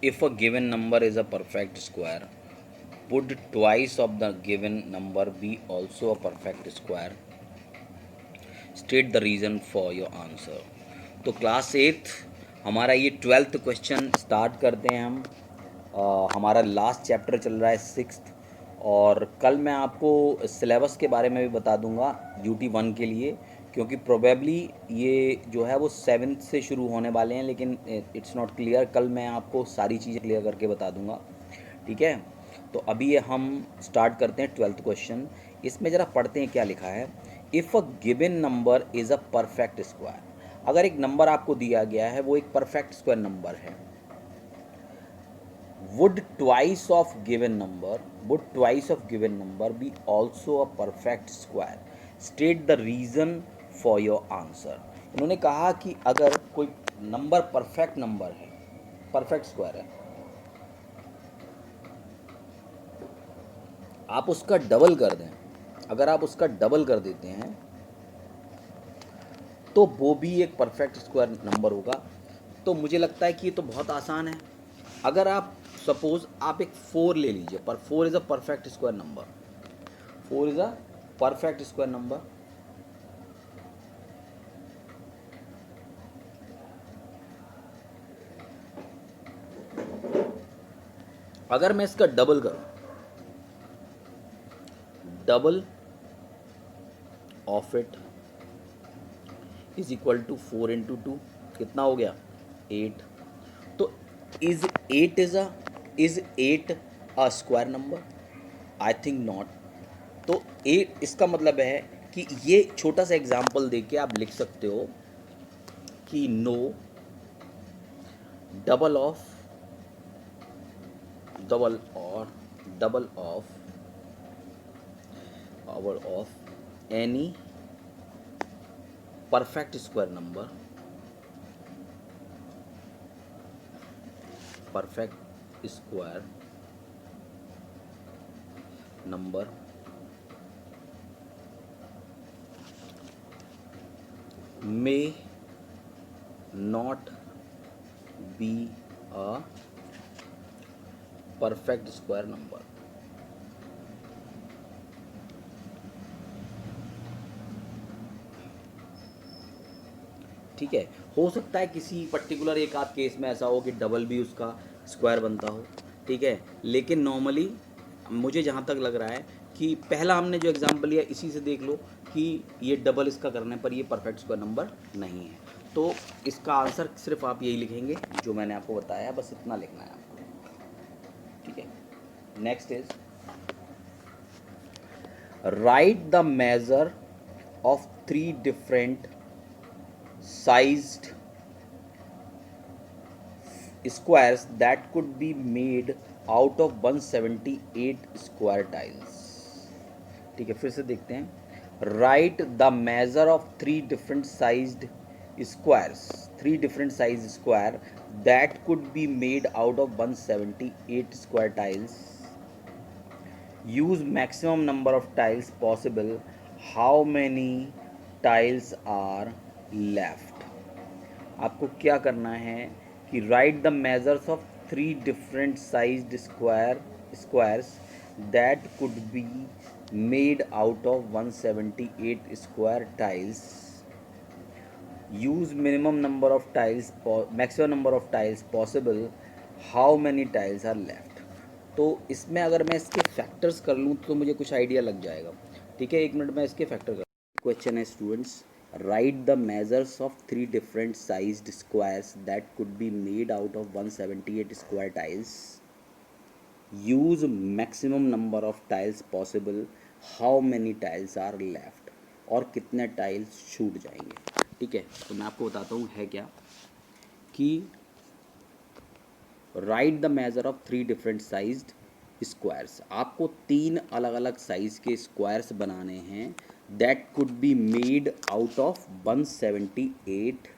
If a given number is a perfect square, would twice of the given number be also a perfect square? State the reason for your answer. तो class eighth हमारा ये 12th question start करते हैं हम। हमारा last chapter चल रहा है सिक्स्थ, और कल मैं आपको सिलेबस के बारे में भी बता दूंगा ड्यूटी वन के लिए, क्योंकि प्रोबेबली ये जो है वो सेवन्थ से शुरू होने वाले हैं, लेकिन इट्स नॉट क्लियर। कल मैं आपको सारी चीज़ें क्लियर करके बता दूंगा, ठीक है। तो अभी ये हम स्टार्ट करते हैं 12th क्वेश्चन। इसमें ज़रा पढ़ते हैं क्या लिखा है। If a given number is a perfect square, अगर एक नंबर आपको दिया गया है वो एक परफेक्ट स्क्वायर नंबर है, would twice of given number be also a perfect square? State the reason for your answer. इन्होंने कहा कि अगर कोई नंबर परफेक्ट नंबर है, परफेक्ट स्क्वायर है, आप उसका डबल कर दें, अगर आप उसका डबल कर देते हैं तो वो भी एक परफेक्ट स्क्वायर नंबर होगा। तो मुझे लगता है कि ये तो बहुत आसान है। अगर आप सपोज आप एक 4 ले लीजिए, पर 4 is a perfect square number, 4 is a perfect square number. अगर मैं इसका डबल करूं, double of it is equal to 4 × 2, कितना हो गया 8। तो is 8 a square number? I think not. तो 8, इसका मतलब है कि ये छोटा सा एग्जाम्पल देके आप लिख सकते हो कि नो डबल ऑफ डबल और double of power of any perfect square number, perfect square number may not be a perfect square number। ठीक है, हो सकता है किसी पर्टिकुलर एक आध केस में ऐसा हो कि डबल भी उसका स्क्वायर बनता हो, ठीक है, लेकिन नॉर्मली मुझे जहाँ तक लग रहा है कि पहला हमने जो एग्जांपल लिया इसी से देख लो कि ये डबल इसका करने पर ये परफेक्ट स्क्वायर नंबर नहीं है। तो इसका आंसर सिर्फ आप यही लिखेंगे जो मैंने आपको बताया, बस इतना लिखना है आपको, ठीक है। Next is right the measure of 3 different sized squares that could be made out of 178 square tiles। ठीक है, फिर से देखते हैं। Write the measure of 3 different sized squares, 3 different size square that could be made out of 178 square tiles. Use maximum number of tiles possible, how many tiles are left. आपको क्या करना है कि write the measures of 3 different sized squares that could be made out of 178 square tiles. Use minimum number of tiles, maximum number of tiles possible, how many tiles are left. तो इसमें अगर मैं इसके फैक्टर्स कर लूँ तो मुझे कुछ आइडिया लग जाएगा, ठीक है। 1 मिनट में इसके फैक्टर कर। क्वेश्चन है students, write the measures of 3 different sized squares that could be made out of 178 square tiles। use maximum number of tiles possible, how many tiles are left, और कितने टाइल्स छूट जाएंगे। ठीक है, तो मैं आपको बताता हूँ है क्या कि write the measure of 3 different sized squares. आपको 3 अलग अलग साइज के स्क्वायर्स बनाने हैं that could be made out of 178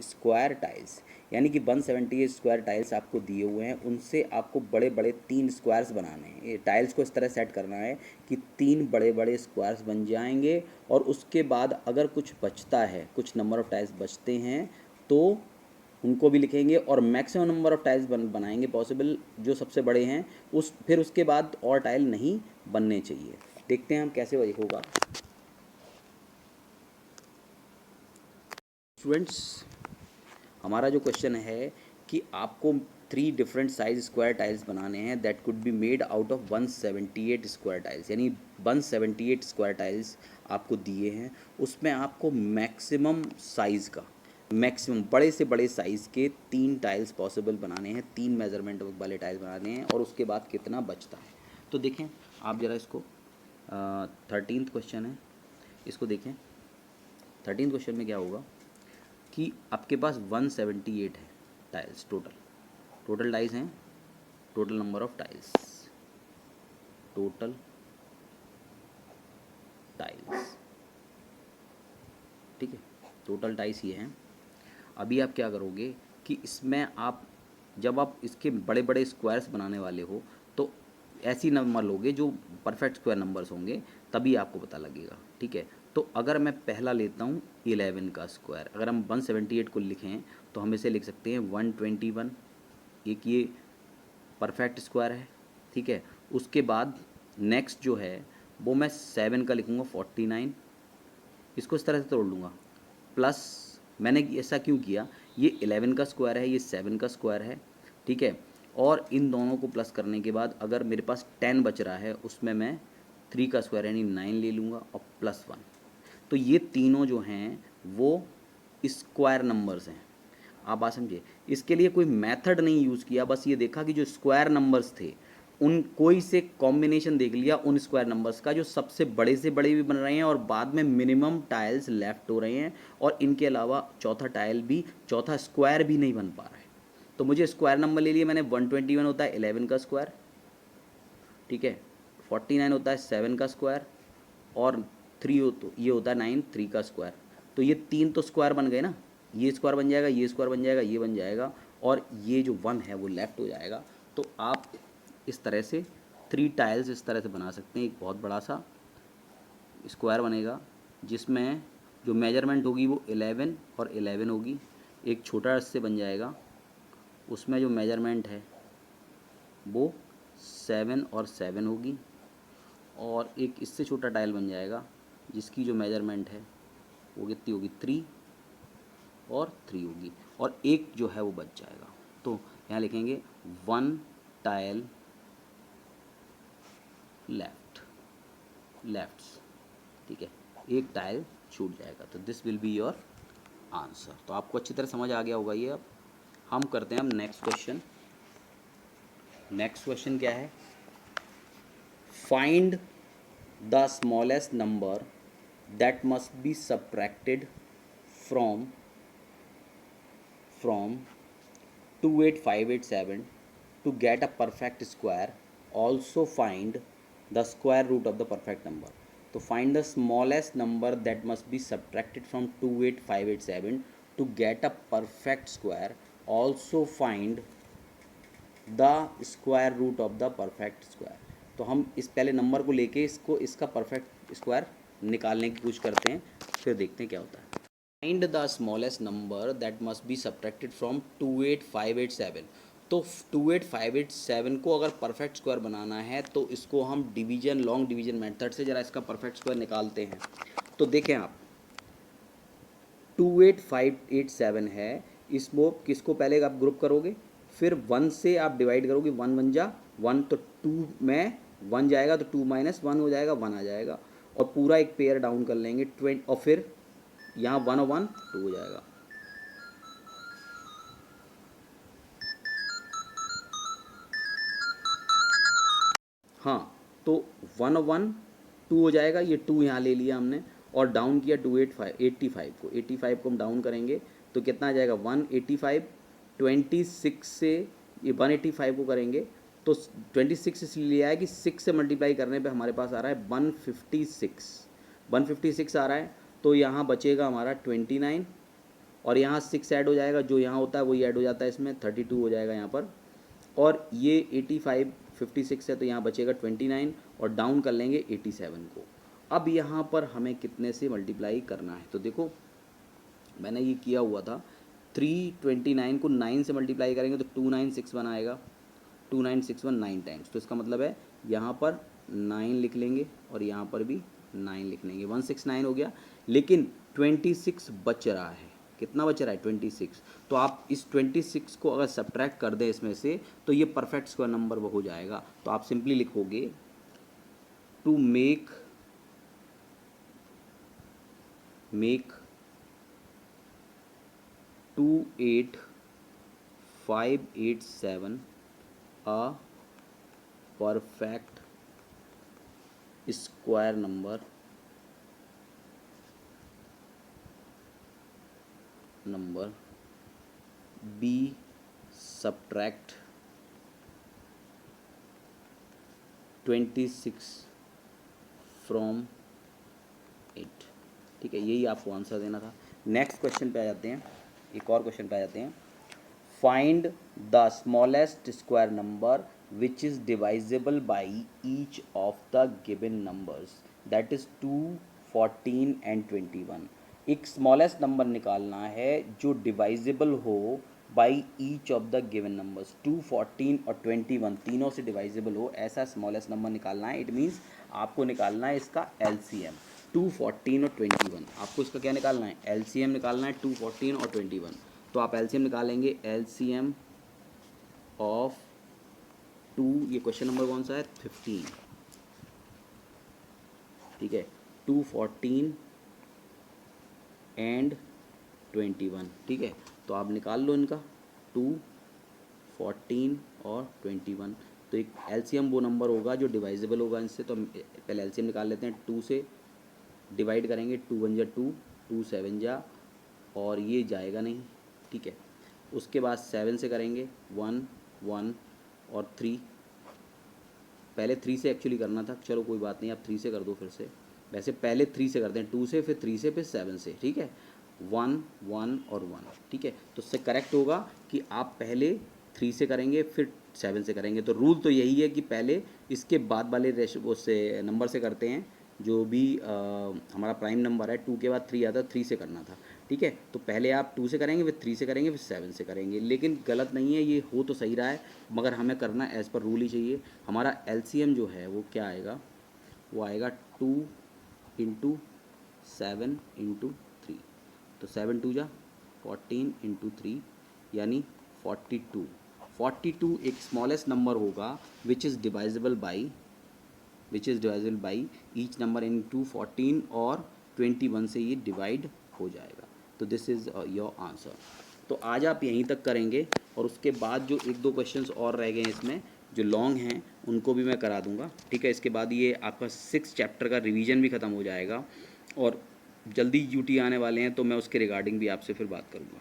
square tiles. यानी कि 178 स्क्वायर टाइल्स आपको दिए हुए हैं, उनसे आपको बड़े बड़े 3 स्क्वायर्स बनाने हैं। ये टाइल्स को इस तरह सेट करना है कि 3 बड़े बड़े स्क्वायर्स बन जाएंगे, और उसके बाद अगर कुछ बचता है, कुछ नंबर ऑफ टाइल्स बचते हैं, तो उनको भी लिखेंगे और मैक्सिमम नंबर ऑफ टाइल्स बनाएंगे पॉसिबल, जो सबसे बड़े हैं फिर उसके बाद और टाइल नहीं बनने चाहिए। देखते हैं हम कैसे होगा। स्टूडेंट्स, हमारा जो क्वेश्चन है कि आपको 3 डिफरेंट साइज स्क्वायर टाइल्स बनाने हैं that could be made out of 178 square tiles, यानी 178 स्क्वायर टाइल्स आपको दिए हैं। उसमें आपको मैक्सिमम साइज़ का, मैक्सिमम बड़े से बड़े साइज़ के 3 टाइल्स पॉसिबल बनाने हैं, 3 मेजरमेंट वाले टाइल्स बनाने हैं, और उसके बाद कितना बचता है। तो देखें आप ज़रा इसको, 13th क्वेश्चन है, इसको देखें। 13th क्वेश्चन में क्या होगा कि आपके पास 178 है टाइल्स, टोटल टाइल्स हैं, total number of tiles, total tiles, ठीक है, टोटल टाइल्स ये हैं। अभी आप क्या करोगे कि इसमें आप जब आप इसके बड़े बड़े स्क्वायर्स बनाने वाले हो तो ऐसी नंबर लोगे जो परफेक्ट स्क्वायर नंबर्स होंगे, तभी आपको पता लगेगा, ठीक है। तो अगर मैं पहला लेता हूँ 11 का स्क्वायर, अगर हम 178 को लिखें तो हम इसे लिख सकते हैं 121, एक ये परफेक्ट स्क्वायर है, ठीक है। उसके बाद नेक्स्ट जो है वो मैं 7 का लिखूँगा 49, इसको इस तरह से तोड़ लूँगा, प्लस मैंने ऐसा क्यों किया, ये 11 का स्क्वायर है, ये 7 का स्क्वायर है, ठीक है। और इन दोनों को प्लस करने के बाद अगर मेरे पास 10 बच रहा है उसमें मैं 3 का स्क्वायर यानी 9 ले लूँगा और प्लस 1। तो ये तीनों जो हैं वो स्क्वायर नंबर्स हैं। आप बात समझिए, इसके लिए कोई मेथड नहीं यूज़ किया, बस ये देखा कि जो स्क्वायर नंबर्स थे उन कोई से कॉम्बिनेशन देख लिया उन स्क्वायर नंबर्स का जो सबसे बड़े से बड़े भी बन रहे हैं और बाद में मिनिमम टाइल्स लेफ्ट हो रहे हैं, और इनके अलावा चौथा स्क्वायर भी नहीं बन पा रहा है। तो मुझे स्क्वायर नंबर ले लिया मैंने, 121 होता है 11 का स्क्वायर, ठीक है, 49 होता है 7 का स्क्वायर, और 3 तो ये होता है 9 3 का स्क्वायर। तो ये 3 तो स्क्वायर बन गए ना, ये स्क्वायर बन जाएगा, ये स्क्वायर बन जाएगा, ये बन जाएगा, और ये जो 1 है वो लेफ्ट हो जाएगा। तो आप इस तरह से 3 टाइल्स इस तरह से बना सकते हैं। एक बहुत बड़ा सा स्क्वायर बनेगा जिसमें जो मेजरमेंट होगी वो 11 और 11 होगी। एक छोटा इससे बन जाएगा, उसमें जो मेजरमेंट है वो 7 और 7 होगी, और एक इससे छोटा टाइल बन जाएगा जिसकी जो मेजरमेंट है वो कितनी होगी, 3 और 3 होगी, और एक जो है वो बच जाएगा। तो यहाँ लिखेंगे 1 टाइल लेफ्ट्स, ठीक है, एक टाइल छूट जाएगा। तो this will be your answer. तो आपको अच्छी तरह समझ आ गया होगा ये। अब हम करते हैं नेक्स्ट क्वेश्चन। नेक्स्ट क्वेश्चन क्या है, find the smallest number that must be subtracted from 28587 to get a perfect square. Also find the square root of the perfect number. तो find the smallest number that must be subtracted from 28587 to get a perfect square. Also find the square root of the perfect square. तो हम इस पहले number को लेके इसका perfect square निकालने की कोशिश करते हैं, फिर देखते हैं क्या होता है। Find the smallest number that must be subtracted from 28587। तो 28587 को अगर परफेक्ट स्क्वायर बनाना है तो इसको हम लॉन्ग डिवीजन मेथड से ज़रा इसका परफेक्ट स्क्वायर निकालते हैं। तो देखें आप, 28587 है, इसको किसको पहले आप ग्रुप करोगे, फिर 1 से आप डिवाइड करोगे, 1 बन जा 1, तो 2 में 1 जाएगा तो 2 माइनस 1 हो जाएगा, 1 आ जाएगा, और पूरा एक पेयर डाउन कर लेंगे 20, और फिर यहाँ 1 और 1 2 हो जाएगा। हाँ, तो 1 और 1 2 हो जाएगा, ये 2 यहाँ ले लिया हमने और डाउन किया 85 को हम डाउन करेंगे तो कितना आ जाएगा 185, 26 से ये 185 को करेंगे तो 26 इसलिए लिया है कि 6 से मल्टीप्लाई करने पे हमारे पास आ रहा है 156 आ रहा है। तो यहाँ बचेगा हमारा 29, और यहाँ 6 ऐड हो जाएगा, जो यहाँ होता है वही ऐड हो जाता है इसमें, 32 हो जाएगा यहाँ पर, और ये 56 है तो यहाँ बचेगा 29, और डाउन कर लेंगे 87 को। अब यहाँ पर हमें कितने से मल्टीप्लाई करना है, तो देखो मैंने ये किया हुआ था 329 को 9 से मल्टीप्लाई करेंगे तो 2961 आएगा, 2961 9 टाइम्स। तो इसका मतलब है यहाँ पर 9 लिख लेंगे और यहाँ पर भी 9 लिख लेंगे, 169 हो गया। लेकिन 26 बच रहा है, कितना बच रहा है 26। तो आप इस 26 को अगर सब्ट्रैक्ट कर दें इसमें से तो ये परफेक्ट स्क्वायर नंबर वो हो जाएगा। तो आप सिंपली लिखोगे to make 28587 a perfect square number B subtract 26 from 8। ठीक है, यही आपको आंसर देना था। नेक्स्ट क्वेश्चन पे आ जाते हैं, एक और क्वेश्चन पे आ जाते हैं। Find the smallest square number which is divisible by each of the given numbers, that is 2, 14 and 21। एक स्मॉलेस्ट नंबर निकालना है जो डिवाइजेबल हो by each of the given numbers, 2, 14 और 21 तीनों से डिवाइजेबल हो, ऐसा स्मॉलेस्ट नंबर निकालना है। इट मीन्स आपको निकालना है इसका LCM, 2, 14 और 21। आपको इसका क्या निकालना है, LCM निकालना है 2, 14 और 21। तो आप LCM निकालेंगे, LCM ऑफ 2, ये क्वेश्चन नंबर कौन सा है 15, ठीक है, 2, 14 एंड 21। ठीक है, तो आप निकाल लो इनका 2, 14 और 21। तो एक LCM वो नंबर होगा जो डिवाइजेबल होगा इनसे। तो हम पहले LCM निकाल लेते हैं, 2 से डिवाइड करेंगे, 2 1 जा 2, 2 7 जा, और ये जाएगा नहीं। ठीक है, उसके बाद 7 से करेंगे, 1 1 और 3। पहले 3 से एक्चुअली करना था, चलो कोई बात नहीं, आप 3 से कर दो फिर से। वैसे पहले 3 से करते हैं, 2 से, फिर 3 से, फिर 7 से। ठीक है, 1 1 और 1। ठीक है, तो उससे करेक्ट होगा कि आप पहले 3 से करेंगे फिर 7 से करेंगे। तो रूल तो यही है कि पहले इसके बाद वाले उससे नंबर से करते हैं। जो भी हमारा प्राइम नंबर है, 2 के बाद 3 आता है, 3 से करना था। ठीक है, तो पहले आप 2 से करेंगे, फिर 3 से करेंगे, फिर 7 से करेंगे। लेकिन गलत नहीं है, ये हो तो सही रहा है, मगर हमें करना एज़ पर रूल ही चाहिए। हमारा LCM जो है वो क्या आएगा, वो आएगा 2 इंटू 7 इंटू 3। तो 7 2 जा 14 इंटू 3 यानी 42। 42 एक स्मॉलेस्ट नंबर होगा which is divisible by each number into 14 और 21 से ये डिवाइड हो जाएगा। तो दिस इज़ योर आंसर। तो आज आप यहीं तक करेंगे और उसके बाद जो एक दो क्वेश्चंस और रह गए हैं इसमें जो लॉन्ग हैं उनको भी मैं करा दूंगा। ठीक है, इसके बाद ये आपका 6 चैप्टर का रिवीजन भी ख़त्म हो जाएगा और जल्दी UT आने वाले हैं, तो मैं उसके रिगार्डिंग भी आपसे फिर बात करूँगा।